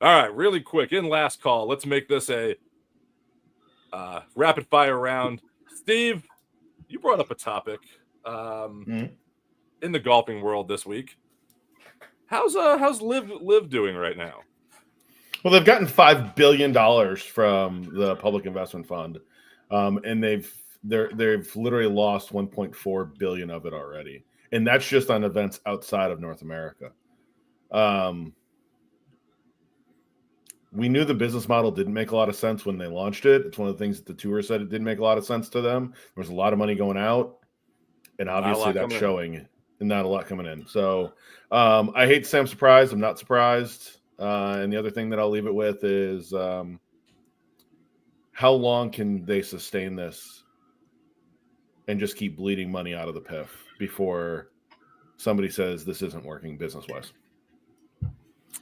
All right, really quick, in last call, let's make this a rapid fire round. Steve, you brought up a topic in the golfing world this week. How's LIV doing right now? Well, they've gotten $5 billion from the Public Investment Fund, and they've literally lost 1.4 billion of it already, and that's just on events outside of North America. We knew the business model didn't make a lot of sense when they launched it. It's one of the things that the tour said it didn't make a lot of sense to them. There was a lot of money going out, and obviously that's showing, and not a lot coming in. So I hate to say I'm surprised. I'm not surprised. And the other thing that I'll leave it with is how long can they sustain this and just keep bleeding money out of the PIF before somebody says this isn't working business-wise?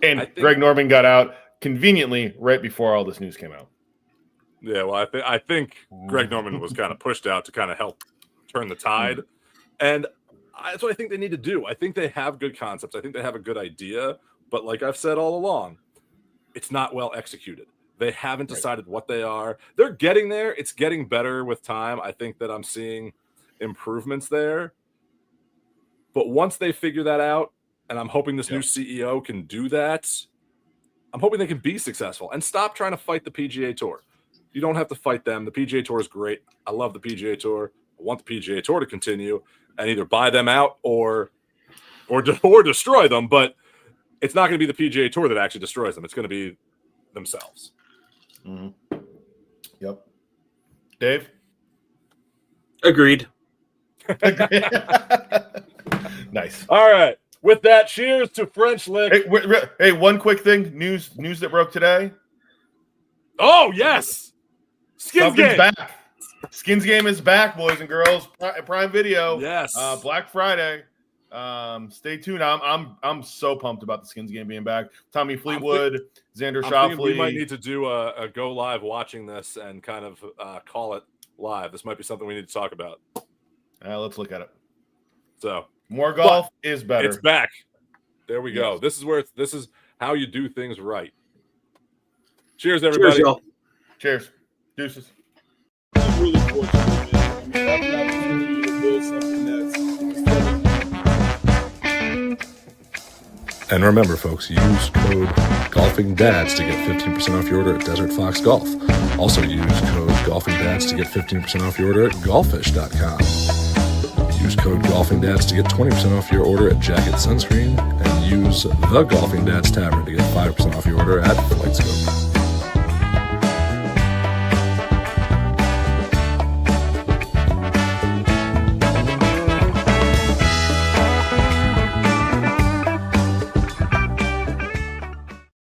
And Greg Norman got out conveniently right before all this news came out. Yeah, well, I think Greg Norman was kind of pushed out to kind of help turn the tide. And that's what I think they need to do. I think they have good concepts. I think they have a good idea. But like I've said all along, it's not well executed. They haven't decided what they are. They're getting there. It's getting better with time. I think that I'm seeing improvements there. But once they figure that out, and I'm hoping this new CEO can do that, I'm hoping they can be successful and stop trying to fight the PGA Tour. You don't have to fight them. The PGA Tour is great. I love the PGA Tour. I want the PGA Tour to continue and either buy them out or or destroy them, but it's not going to be the PGA Tour that actually destroys them. It's going to be themselves. Mm-hmm. Yep. Dave? Agreed. Nice. All right. With that, cheers to French Lick. Hey, one quick thing. News that broke today. Oh, yes. Skins Something's game. back. Skins game is back, boys and girls. Prime Video. Yes. Black Friday. Stay tuned. I'm so pumped about the Skins game being back. Tommy Fleetwood, Xander Schauffele. We might need to do a go live watching this and kind of call it live. This might be something we need to talk about. Let's look at it. So more golf is better. It's back. There we go. Yes. This is how you do things right. Cheers, everybody. Cheers, y'all. Cheers. Deuces. I'm really fortunate, man. I mean, having the opportunity to build something that's And remember, folks, use code GolfingDads to get 15% off your order at Desert Fox Golf. Also use code GolfingDads to get 15% off your order at golfish.com. Use code GolfingDads to get 20% off your order at Jacket Sunscreen. And use the Golfing Dads Tavern to get 5% off your order at FlightScope.